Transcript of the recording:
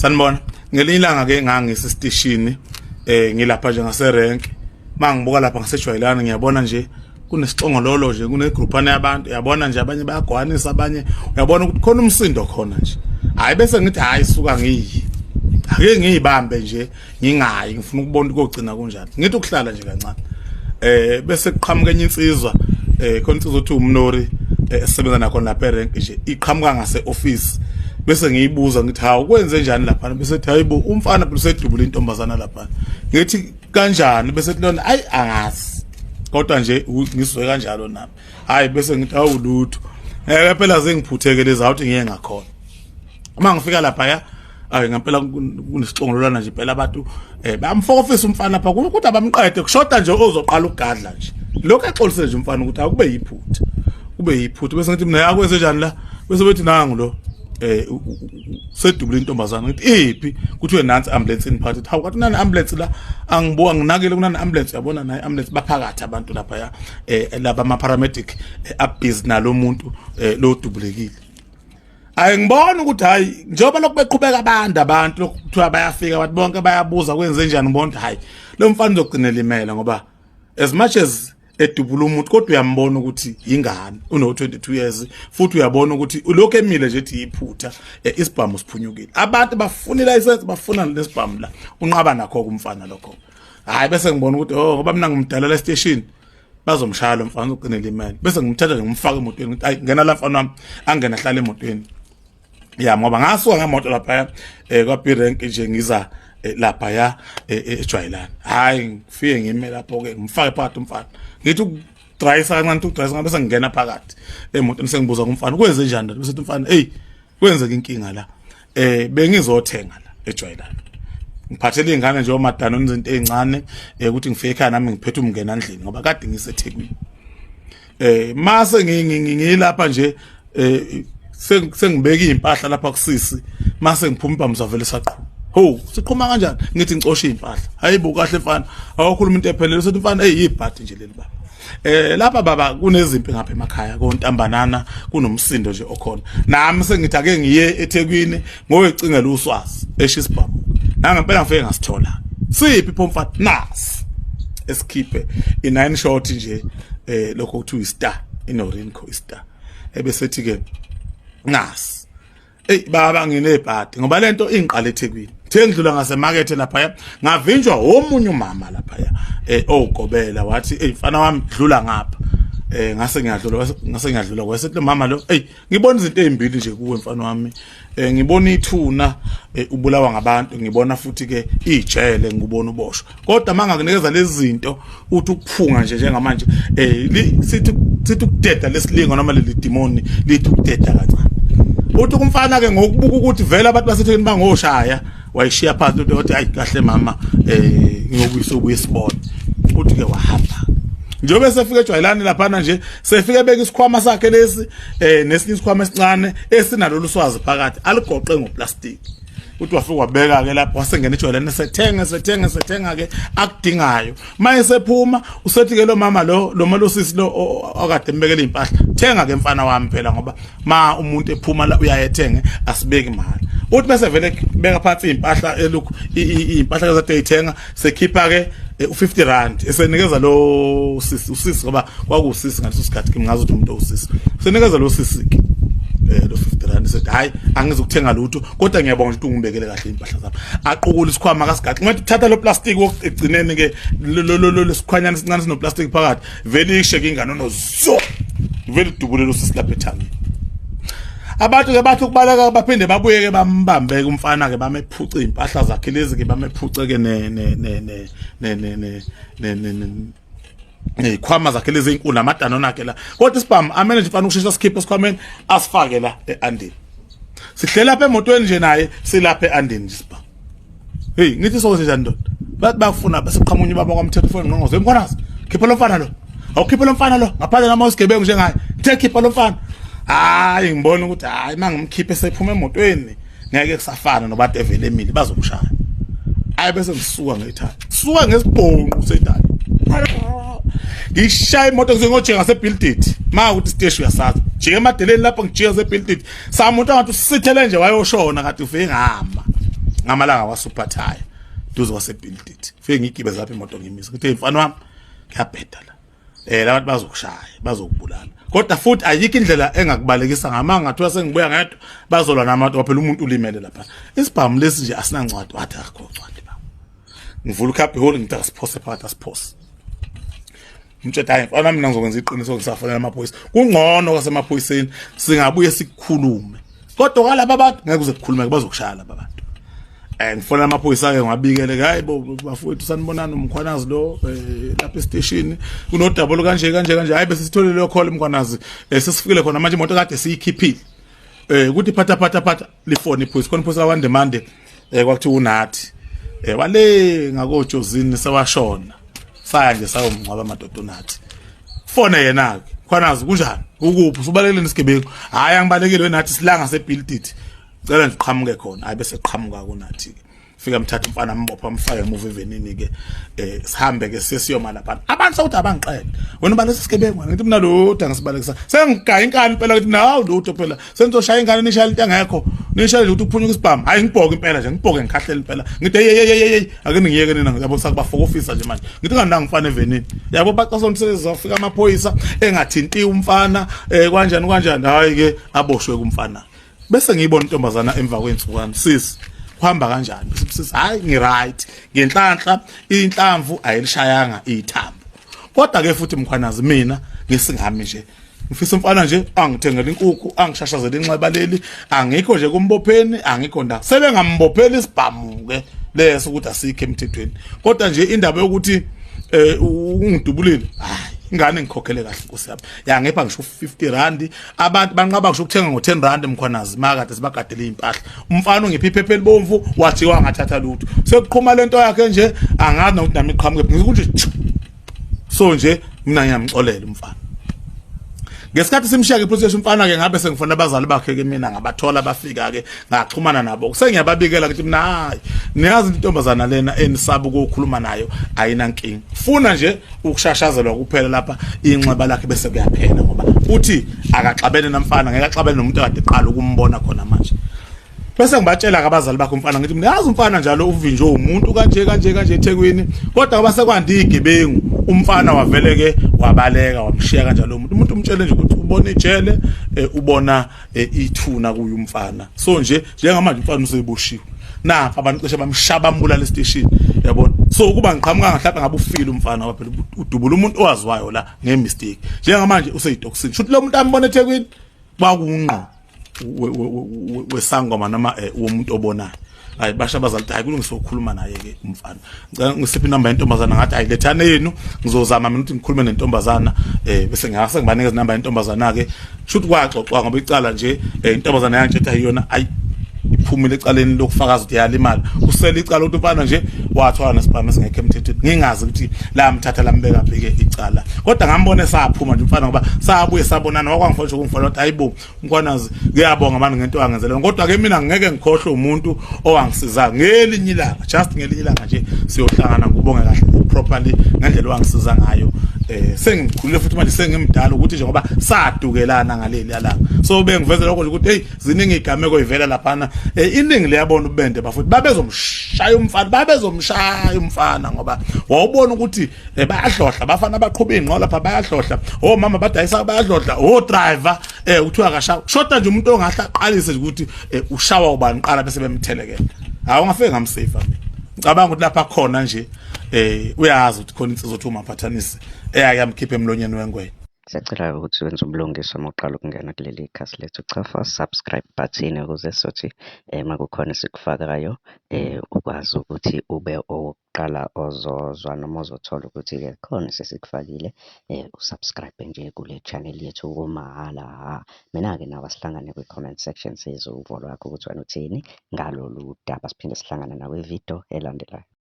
Sanibona ngelinye ilanga ke ngangisestation ngilapha nje ngase rank mangibuka lapha ngasejwayelana ngiyabona nje kunesixongololo nje kunegroupana yabantu yabona nje abanye bayagwanisa abanye uyabona ukuthi khona umsindo khona nje hayi bese ngithi hayi suka ngiyi ake ngiyibambe nje ngingayi ngifuna ukubona ukugcina kunjani ngithi ukuhlala nje kancane bese kuqhamuka enye insizwa khona insizwa uthi umnori esebenza nakhona lapha erank nje iqhamuka ngase office bese ngiyibuza ngithi hawu kwenze njani lapha bese ethi hayibo umfana usedubula intombazana lapha ngithi kanjani bese ethi lona ayi angazi kodwa nje ngisizwe kanjalo nami hayi bese ngithi hawu lutho phela zengiphuthekeleza awuthi ngiye ngakhona uma ngifika lapha ya ngempela kunesixongololana nje phela abantu bamfoka office umfana lapha ukuthi abamqede kushoda nje ozoqala ukugadla nje lokho exolise nje umfana ukuthi akube yiphutha bese ngithi mina yakwenze njani la bese bethi nangu lo sedubula intombazana ngithi iphi kuthiwe nansi ambulance iniphathe hawu kathi nani ambulance la angibuka nginakele kunani ambulance yabona nayi ambulance baphakathi abantu lapha ya laba ama paramedic abhizi nalo muntu lo dubulekile ngibona ukuthi hayi njengoba lokho beqhubeka abantu lokuthiwa bayafika abantu bonke bayabuza kwenze njani ngibona hayi lo mfana uzogcinela imela ngoba as much as edubula umuntu kodwa uyambona ukuthi ingane uno 22 years futhi uyabona ukuthi lokho emile nje ethi iphutha isibhamu siphunyukile abantu bafuna license bafuna lesibhamu la unqaba nakho kumfana lokho hayi bese ngibona ukuthi ngoba mina ngimdala la station bazomshaya lo mfana uqinela imali bese ngimthatha ngimfaka emotweni ukuthi ayi ngena la mfana wami angena hlala emotweni ya ngoba ngasuka ngemoto lapha kwa rank nje ngiza lapha ya ejwayelana hayi ngifike ngime lapho ke ngimfake phakathi umfana ngithi ukudryisa kancane ukudryisa bese ngingena phakathi emotweni sengibuza kumfana kwenze njani bese umfana kwenzeka inkinga la bengizothenga la ejwayelana ngiphathele ingane nje omadana izinto ezincane ukuthi ngifike ekhaya nami ngiphethe umngena endlini ngoba kade ngiseThekwini mase ngilapha nje sengibeka impahla lapha kusisi mase ngiphuma ibhamu zavele saqhuma siqhuma kanjani ngithi ngicoshe impahla hayibo kahle mfana awukhuluma into ephelele sothi mfana yibhadi nje leli baba lapha baba kunezimpi ngapha emakhaya kontambanana kunomsindo nje okhona nami sengithi ake ngiye eThekwini ngoyicingela uswazi eshisibhamu nangempela ngifike ngasithola siphi pho mfana nasi esikhiphe i9 short nje lokho kuthiwa istar inorinco istar ebesethi ke nasi baba nginebhadi ngoba lento ingiqala eThekwini ngidlula ngasemarket lapha ngavinjwa omunye umama lapha ogobela wathi mfana wami dlula ngapha ngase ngiyadlula kwasethi lo mama lo ngibona izinto ezimbili nje kuwe mfana wami ngibona ithuna ubulawa ngabantu ngibona futhi ke ijele ngibona uboshwa kodwa mangakunikeza lezi zinto uthi ukuphunga nje njengamanje sithi ukudeda lesilingo noma leli demoni lithi ukudeda kancane uthi kumfana ke ngokubuka ukuthi vele abantu baseThekwini bangoshaya wayishiya phansi uthi hayi kahle mama ngiyokuyisa ubuye sibone uthi ke wahamba njengoba sefika ejwayelani lapha nje sefike beka isikhwama sakhe lesi nesinye isikhwama esincane esinalolu swazi phakathi aligoqe ngoplastic uthi wafika wabeka ke lapho wasengena ejwayelani sethenga ke akudingayo maye sephuma usethi ke lo mama lo malosisi lo akade mbekela impahla thenga ke mfana wami phela ngoba ma umuntu ephuma la uyayethenga asibeki imali uthi bese vele beka phansi impahla elokhu impahla kade eyithenga sekhipha ke u50 rand esenikeza lo usisi ngoba kwakusisi ngaleso sikhathi ngingazi ukuthi umuntu usisi senikeza lo sisi ke lo 50 rand sethi hayi angizokuthenga lutho kodwa ngiyabonga ukuthi ungibekele kahle impahla zami aqukula isikhwama kasigaqi ngathi uthatha lo plastic wokugcineni ke lo sikhwanyana sincane sino plastic phakathi vele isheke ingane nozo vele dubulelo sisilapha ethangeni abantu ke bathi ukubaleka baphinde babuye ke bambambe umfana ke bamephuca impahla zakhe lezi ke bamephuce ke khwama zakhe lezi inkulu namadano akhe la kodwa isibhamu amene nje mfana ukushisa sikhiphe esikhwameni asifake la eandini sihlela lapha emotweni nje naye silapha eandini isibhamu ngithi sokwenze njani ndoda bathi bafuna basiqhamunye baba kwamthetho phone ngqongoze mkhonazi khipha lo mfana lo awukhipha lo mfana lo ngaphandle nama usigebengu njengaye khipha lo mfana hayi ngibona ukuthi hayi mangimkhiphe sephuma emotweni ngeke kusafana nobantu evele emile bazomshaya hayi bese ngisuka ngethanda suka ngesibhonqo sedala ngishaya imoto ngizongojika ngaseBuildit ma ukuthi stage uyasaza jike emadeleni lapho ngijika ngaseBuildit samuntu ngathi usithele nje wayoshona kade ufike ngihamba ngamalanga wasuper tire duze kwaseBuildit fike ngigibeza lapha imoto ngimisa kuthi mfana wami ngiyabheda la labantu bazokushaya bazokubulala kodwa futhi ayikho indlela engakubalekisa ngamanga ngathiwa sengibuya ngedwa bazolwa nabantu phela umuntu ulimele lapha isibhamu lesi nje asinancwadi wathi akho ncwadi ba ngivula ukhaphe hole ngithi asiphose phakathi asiphose umtshela hayi mfana mina ngizokwenza iqiniso ngisafonela amaphoyisa kungcono kwasemaphoyiseni singabuye sikhulume kodwa kalaba abantu ngeke uze kukhulume bazokushaya laba bantu ngifonela amaphoyisa ke ngabikele hayi bo bafowethu sanibonana umkhwanazi lo lapha estation kunodabolo kanje hayi bese sithole leyo call umkhwanazi sesifikile khona manje imoto kade siyikhiphile ukuthi phatha lifone iphoyisa khona iphoyisa one demand kwakuthi unathi wale ngakojozini sewashona saya nje sayomngcwaba amadoda unathi fone yena ke khwanazi kunjani ukuphi usubalekile nesigebengu hayi angibalekile wenathi silanga seBuildit cela nje uqhamuke khona hayi bese qhamuka kunathi ke fika mthatha umfana ambopha amfake emuva evenini ke sihambe ke sesiyoma lapha abantu sawuthi abangiqele wena balese sigebengu ngithi mina lo ngisibalekisa sengigaya inkani phela ngithi nawu lutho phela senzoshaya ingane nishaya into engekho nishaya ukuthi uphunyuka isibhamu hayi ngibhoke impela nje ngibhoke ngikhahlela impela ngithi hey ake ngiyeke nina yabo sakubafoka officer nje manje ngithi ngani ngifana evenini yabo baqasa umsebenzi wafika amaphoyisa engathinti umfana kanjani hayi ke aboshwe kumfana bese ngiyibona intombazana emva kwensukwana sisi kuhamba kanjani sisi hayi ngiright ngenhlanhla inhlamvu ayilishayanga ithambo kodwa ke futhi mkhwanazi mina ngisingami nje ngifisa umfana nje angithengele inkukhu angishashazele inxeba leli angikho nje kumbopheni angikho nda sebengambopheli isibhamu ke leso ukuthi asikho emthethweni kodwa nje indaba yokuthi ungidubulile hayi ingane ngikhokhele kahle inkosi yami yangepha ngisho 50 rand abantu banqaba ngisho ukuthenga ngo10 rand mkhwanazi makade sibagadele impahla umfana ungiphi iphephe libomvu wathi wangathatha lutho sekuqhuma lento yakhe nje angazi nokuthi nami iqhamuke ngizokuthi so nje mina ngiyamxolela umfana ngesikhathi simshiyeke ipolice umfana ke ngabe sengifuna abazali bakhe ke mina ngabathola bafika ke ngaxhumana nabo sengiyababikela ukuthi mina hayi niyazi intombazana lena enisaba ukukhuluma nayo ayinankingi funa nje ukushashazelwa kuphela lapha inxeba lakhe bese kuyaphela ngoba uthi akaxabene namfana ngeke axabene nomuntu akade eqala ukumbona khona manje bese ngibatshela abazali bakhe umfana ngithi mina yazi umfana njalo uvinjwe umuntu kanje eThekwini kodwa ngoba sekwandi igebengu umfana wavele ke wabaleka wamshiya kanjalo umuntu umtshele nje ukuthi ubona ijele ubona ithuna kuye umfana so nje njengamanje umfana useboshiwe napha abantu cishe bamshaba mbulala estation yabona so kuba ngiqhamuka mhlawumbe ngabe ufile umfana ngoba phela udubula umuntu owaziwayo la ngemistake njengamanje useyitoxin shuthi lo muntu ambona eThekwini kwakunqo wesangoma noma womuntu obonayo hayi basha abazali hayi kulungiswa ukukhuluma naye ke umfana ngicela ngisiphi inamba yentombazana ngathi hayi lethane yenu ngizozama mina ukuthi ngikhulume nentombazana bese ngiyase ngibanikeza inamba yentombazana ke shuthi kwaxoxwa ngoba icala nje intombazana yangithetha yiyona ayi iphumile ecaleni lokufakaza ukuthi yalimala usela icala ukuthi umfana nje wathwala nesibhamu singekho emthethweni ngingazi ukuthi la mthatha lambeka phike icala kodwa ngambone saphuma nje umfana ngoba sabuye sabonana wakwangifonsha kumfana ukuthi hayibo umkhwanazi ngiyabonga manje ngento angenzela kodwa ke mina ngeke ngikhohle umuntu owangisiza ngelinye ilanga just ngelinye ilanga nje siyohlangana ngubonge kahle properly ngendlela owangisiza ngayo sengikhulule futhi manje sengimdala ukuthi nje ngoba sadukelana ngaleli yalanga so bengivezela lokho nje ukuthi hey ziningi igameko ivela laphana iningi liyabona ubende bafuthi babezomshaya umfana ngoba wawubona ukuthi bayahlohla bafana abaqhubha ingqola lapha bayahlohla mama badayisa bayahlohla driver uthiwa akashawa shoda nje umuntu ongahla aqalise nje ukuthi ushawa ubani qala bese bemthelekela hawu ngafike ngamsafe mina ngicabanga ukuthi lapha khona nje uyazi ukuthi khona insizwa othi umaphathanisi eyayamkhipha emlonyeni wengwenya Siyacela ukuthi wenze ubulungiswa uma uqala ukungena kuleli khasi lethu chafa subscribe button ukuze sothi makukhona sikufakayo ukwazi ukuthi ube oqala ozozwa noma uzothola ukuthi ke khona sesikufakile usubscribe nje kule channel yethu kumahhala mina ke nawe sihlangane kwi comment section sizwe uvo lwakho ukuthi wena uthini ngalolu daba siphinde sihlangane nawe video elandelayo.